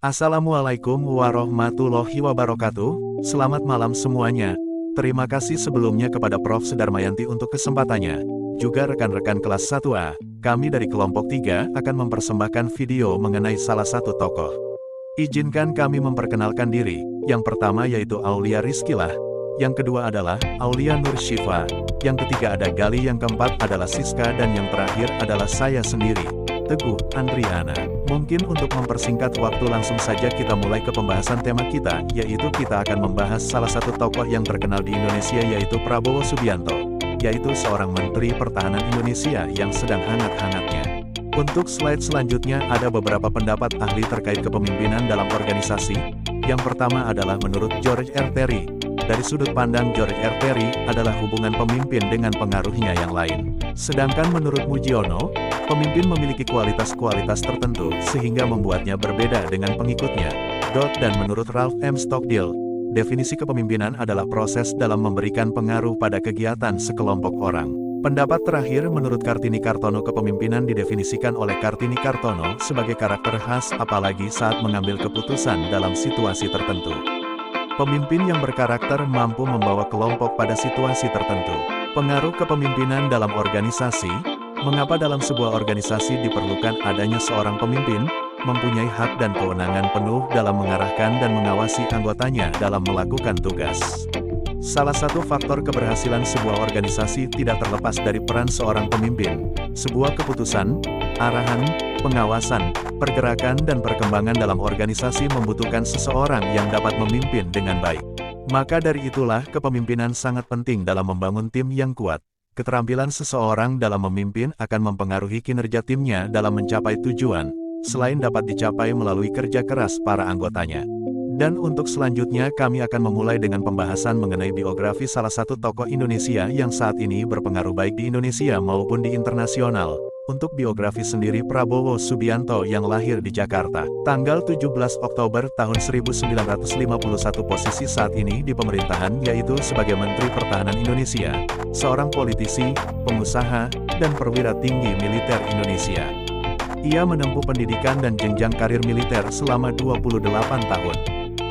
Assalamualaikum warahmatullahi wabarakatuh, selamat malam semuanya. Terima kasih sebelumnya kepada Prof. Sudarmayanti untuk kesempatannya. Juga rekan-rekan kelas 1A, kami dari kelompok 3 akan mempersembahkan video mengenai salah satu tokoh. Izinkan kami memperkenalkan diri, yang pertama yaitu Aulia Rizkilah, yang kedua adalah Aulia Nur Syifa, yang ketiga ada Gali, yang keempat adalah Siska, dan yang terakhir adalah saya sendiri, Teguh Andriana. Mungkin untuk mempersingkat waktu langsung saja kita mulai ke pembahasan tema kita, yaitu kita akan membahas salah satu tokoh yang terkenal di Indonesia yaitu Prabowo Subianto, yaitu seorang Menteri Pertahanan Indonesia yang sedang hangat-hangatnya. Untuk slide selanjutnya ada beberapa pendapat ahli terkait kepemimpinan dalam organisasi. Yang pertama adalah menurut George R. Terry. Dari sudut pandang George R. Terry adalah hubungan pemimpin dengan pengaruhnya yang lain. Sedangkan menurut Mujiono, pemimpin memiliki kualitas-kualitas tertentu sehingga membuatnya berbeda dengan pengikutnya. Dan menurut Ralph M. Stockdale, definisi kepemimpinan adalah proses dalam memberikan pengaruh pada kegiatan sekelompok orang. Pendapat terakhir menurut Kartini Kartono, kepemimpinan didefinisikan oleh Kartini Kartono sebagai karakter khas apalagi saat mengambil keputusan dalam situasi tertentu. Pemimpin yang berkarakter mampu membawa kelompok pada situasi tertentu. Pengaruh kepemimpinan dalam organisasi. Mengapa dalam sebuah organisasi diperlukan adanya seorang pemimpin, mempunyai hak dan kewenangan penuh dalam mengarahkan dan mengawasi anggotanya dalam melakukan tugas. Salah satu faktor keberhasilan sebuah organisasi tidak terlepas dari peran seorang pemimpin. Sebuah keputusan, arahan, pengawasan, pergerakan dan perkembangan dalam organisasi membutuhkan seseorang yang dapat memimpin dengan baik. Maka dari itulah kepemimpinan sangat penting dalam membangun tim yang kuat. Keterampilan seseorang dalam memimpin akan mempengaruhi kinerja timnya dalam mencapai tujuan, selain dapat dicapai melalui kerja keras para anggotanya. Dan untuk selanjutnya kami akan memulai dengan pembahasan mengenai biografi salah satu tokoh Indonesia yang saat ini berpengaruh baik di Indonesia maupun di internasional. Untuk biografi sendiri, Prabowo Subianto yang lahir di Jakarta, tanggal 17 Oktober tahun 1951, posisi saat ini di pemerintahan yaitu sebagai Menteri Pertahanan Indonesia, seorang politisi, pengusaha, dan perwira tinggi militer Indonesia. Ia menempuh pendidikan dan jenjang karir militer selama 28 tahun.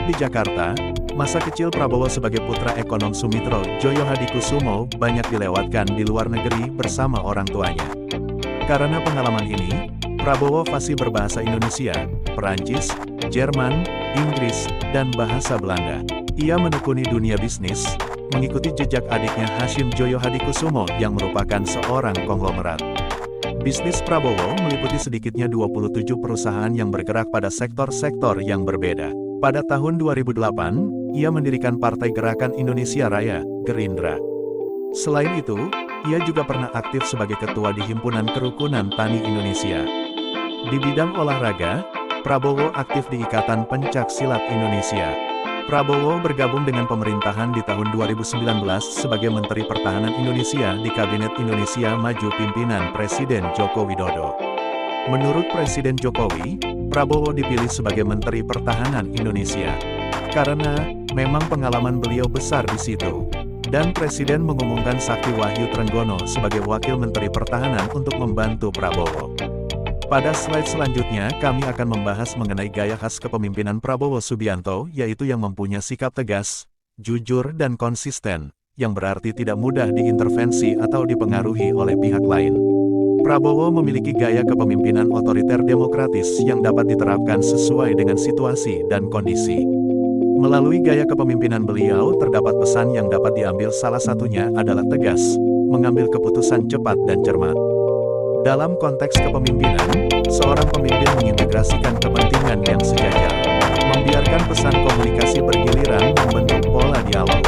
Di Jakarta, masa kecil Prabowo sebagai putra ekonom Sumitro Joyo Hadikusumo banyak dilewatkan di luar negeri bersama orang tuanya. Karena pengalaman ini, Prabowo fasih berbahasa Indonesia, Perancis, Jerman, Inggris, dan bahasa Belanda. Ia menekuni dunia bisnis, mengikuti jejak adiknya Hashim Joyo Hadikusumo yang merupakan seorang konglomerat. Bisnis Prabowo meliputi sedikitnya 27 perusahaan yang bergerak pada sektor-sektor yang berbeda. Pada tahun 2008, ia mendirikan Partai Gerakan Indonesia Raya, Gerindra. Selain itu, ia juga pernah aktif sebagai ketua di Himpunan Kerukunan Tani Indonesia. Di bidang olahraga, Prabowo aktif di Ikatan Pencak Silat Indonesia. Prabowo bergabung dengan pemerintahan di tahun 2019 sebagai Menteri Pertahanan Indonesia di Kabinet Indonesia Maju pimpinan Presiden Joko Widodo. Menurut Presiden Jokowi, Prabowo dipilih sebagai Menteri Pertahanan Indonesia karena memang pengalaman beliau besar di situ. Dan Presiden mengumumkan Sakti Wahyu Trenggono sebagai Wakil Menteri Pertahanan untuk membantu Prabowo. Pada slide selanjutnya kami akan membahas mengenai gaya khas kepemimpinan Prabowo Subianto, yaitu yang mempunyai sikap tegas, jujur dan konsisten, yang berarti tidak mudah diintervensi atau dipengaruhi oleh pihak lain. Prabowo memiliki gaya kepemimpinan otoriter demokratis yang dapat diterapkan sesuai dengan situasi dan kondisi. Melalui gaya kepemimpinan beliau terdapat pesan yang dapat diambil, salah satunya adalah tegas, mengambil keputusan cepat dan cermat. Dalam konteks kepemimpinan, seorang pemimpin mengintegrasikan kepentingan yang sejajar, membiarkan pesan komunikasi bergiliran membentuk pola dialog.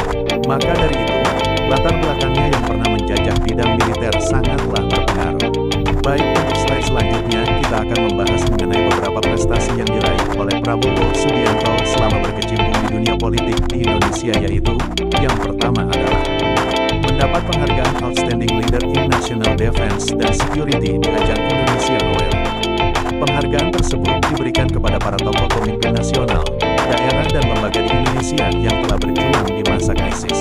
Maka dari itu, latar belakangnya yang pernah menjajah bidang militer sangatlah berpengaruh. Baik, untuk slide selanjutnya kita akan membahas mengenai beberapa prestasi yang diraih oleh Prabowo Subianto selama berkecimpung di dunia politik di Indonesia, yaitu yang pertama adalah mendapat penghargaan Outstanding Leader in National Defense dan Security di ajang Indonesia Award. Penghargaan tersebut diberikan kepada para tokoh pemimpin nasional, daerah dan lembaga di Indonesia yang telah berjuang di masa krisis.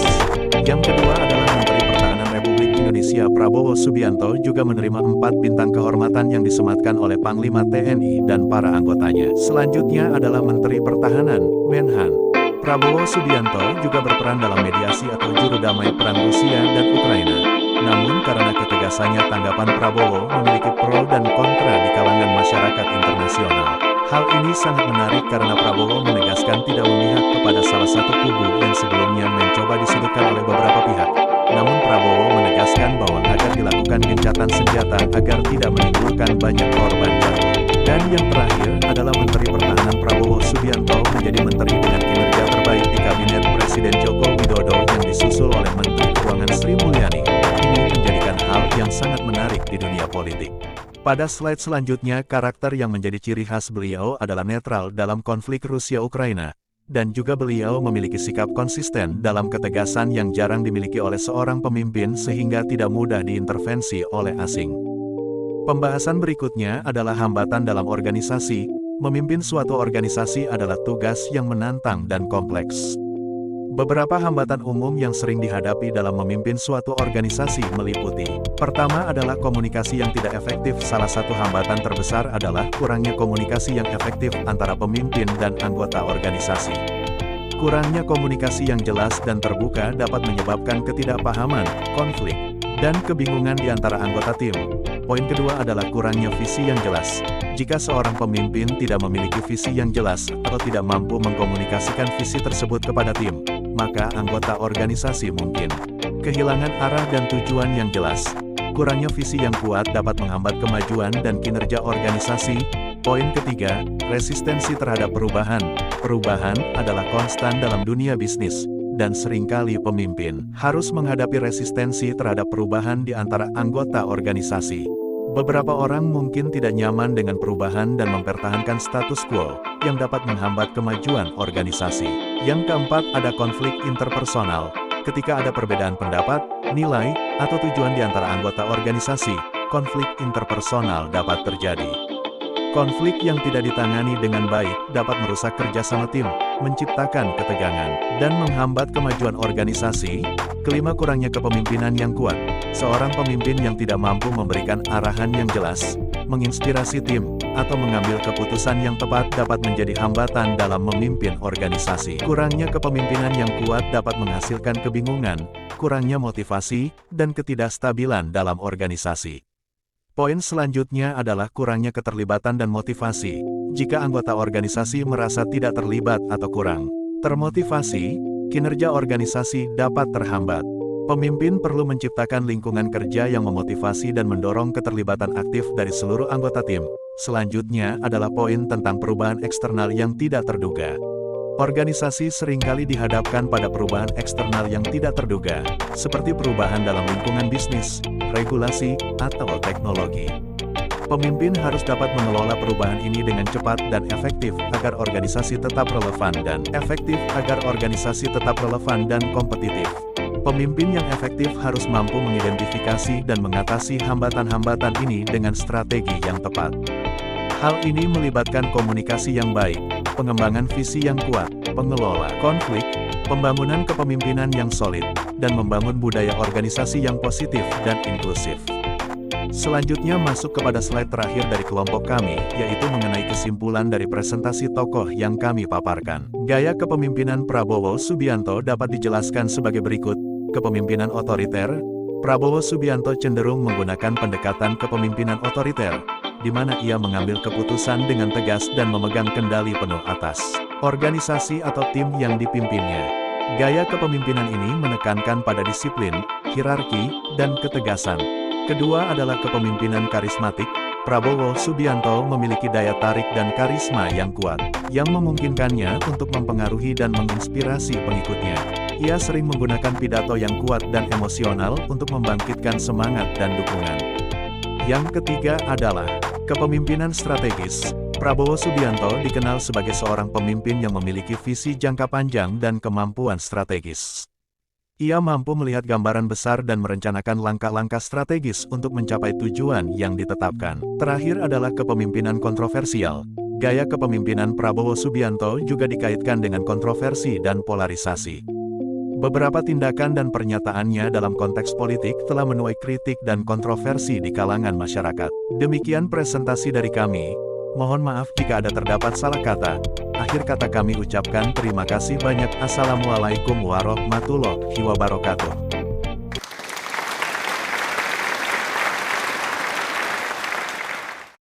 Yang kedua adalah Menteri Pertahanan Republik Indonesia Indonesia Prabowo Subianto juga menerima 4 bintang kehormatan yang disematkan oleh Panglima TNI dan para anggotanya. Selanjutnya adalah Menteri Pertahanan, Menhan. Prabowo Subianto juga berperan dalam mediasi atau juru damai perang Rusia dan Ukraina. Namun karena ketegasannya tanggapan Prabowo memiliki pro dan kontra di kalangan masyarakat internasional. Hal ini sangat menarik karena Prabowo menegaskan tidak memihak kepada salah satu kubu yang sebelumnya mencoba disudutkan oleh beberapa pihak. Namun Prabowo menegaskan bahwa agar dilakukan gencatan senjata agar tidak menimbulkan banyak korban jatuh. Dan yang terakhir adalah Menteri Pertahanan Prabowo Subianto menjadi menteri dengan kinerja terbaik di Kabinet Presiden Joko Widodo yang disusul oleh Menteri Keuangan Sri Mulyani. Ini menjadikan hal yang sangat menarik di dunia politik. Pada slide selanjutnya, karakter yang menjadi ciri khas beliau adalah netral dalam konflik Rusia-Ukraina. Dan juga beliau memiliki sikap konsisten dalam ketegasan yang jarang dimiliki oleh seorang pemimpin sehingga tidak mudah diintervensi oleh asing. Pembahasan berikutnya adalah hambatan dalam organisasi. Memimpin suatu organisasi adalah tugas yang menantang dan kompleks. Beberapa hambatan umum yang sering dihadapi dalam memimpin suatu organisasi meliputi: pertama adalah komunikasi yang tidak efektif. Salah satu hambatan terbesar adalah kurangnya komunikasi yang efektif antara pemimpin dan anggota organisasi. Kurangnya komunikasi yang jelas dan terbuka dapat menyebabkan ketidakpahaman, konflik, dan kebingungan di antara anggota tim. Poin kedua adalah kurangnya visi yang jelas. Jika seorang pemimpin tidak memiliki visi yang jelas atau tidak mampu mengkomunikasikan visi tersebut kepada tim, maka anggota organisasi mungkin kehilangan arah dan tujuan yang jelas. Kurangnya visi yang kuat dapat menghambat kemajuan dan kinerja organisasi. Poin ketiga, resistensi terhadap perubahan. Perubahan adalah konstan dalam dunia bisnis, dan seringkali pemimpin harus menghadapi resistensi terhadap perubahan di antara anggota organisasi. Beberapa orang mungkin tidak nyaman dengan perubahan dan mempertahankan status quo, yang dapat menghambat kemajuan organisasi. Yang keempat, ada konflik interpersonal. Ketika ada perbedaan pendapat, nilai, atau tujuan di antara anggota organisasi, konflik interpersonal dapat terjadi. Konflik yang tidak ditangani dengan baik dapat merusak kerjasama tim, menciptakan ketegangan, dan menghambat kemajuan organisasi. Kelima, kurangnya kepemimpinan yang kuat. Seorang pemimpin yang tidak mampu memberikan arahan yang jelas, menginspirasi tim, atau mengambil keputusan yang tepat dapat menjadi hambatan dalam memimpin organisasi. Kurangnya kepemimpinan yang kuat dapat menghasilkan kebingungan, kurangnya motivasi, dan ketidakstabilan dalam organisasi. Poin selanjutnya adalah kurangnya keterlibatan dan motivasi. Jika anggota organisasi merasa tidak terlibat atau kurang termotivasi, kinerja organisasi dapat terhambat. Pemimpin perlu menciptakan lingkungan kerja yang memotivasi dan mendorong keterlibatan aktif dari seluruh anggota tim. Selanjutnya adalah poin tentang perubahan eksternal yang tidak terduga. Organisasi seringkali dihadapkan pada perubahan eksternal yang tidak terduga, seperti perubahan dalam lingkungan bisnis, regulasi, atau teknologi. Pemimpin harus dapat mengelola perubahan ini dengan cepat dan efektif agar organisasi tetap relevan dan kompetitif. Pemimpin yang efektif harus mampu mengidentifikasi dan mengatasi hambatan-hambatan ini dengan strategi yang tepat. Hal ini melibatkan komunikasi yang baik, pengembangan visi yang kuat, pengelola konflik, pembangunan kepemimpinan yang solid, dan membangun budaya organisasi yang positif dan inklusif. Selanjutnya masuk kepada slide terakhir dari kelompok kami, yaitu mengenai kesimpulan dari presentasi tokoh yang kami paparkan. Gaya kepemimpinan Prabowo Subianto dapat dijelaskan sebagai berikut. Kepemimpinan otoriter. Prabowo Subianto cenderung menggunakan pendekatan kepemimpinan otoriter, di mana ia mengambil keputusan dengan tegas dan memegang kendali penuh atas organisasi atau tim yang dipimpinnya. Gaya kepemimpinan ini menekankan pada disiplin, hierarki, dan ketegasan. Kedua adalah kepemimpinan karismatik. Prabowo Subianto memiliki daya tarik dan karisma yang kuat, yang memungkinkannya untuk mempengaruhi dan menginspirasi pengikutnya. Ia sering menggunakan pidato yang kuat dan emosional untuk membangkitkan semangat dan dukungan. Yang ketiga adalah kepemimpinan strategis. Prabowo Subianto dikenal sebagai seorang pemimpin yang memiliki visi jangka panjang dan kemampuan strategis. Ia mampu melihat gambaran besar dan merencanakan langkah-langkah strategis untuk mencapai tujuan yang ditetapkan. Terakhir adalah kepemimpinan kontroversial. Gaya kepemimpinan Prabowo Subianto juga dikaitkan dengan kontroversi dan polarisasi. Beberapa tindakan dan pernyataannya dalam konteks politik telah menuai kritik dan kontroversi di kalangan masyarakat. Demikian presentasi dari kami. Mohon maaf jika ada terdapat salah kata. Akhir kata kami ucapkan terima kasih banyak. Assalamualaikum warahmatullahi wabarakatuh.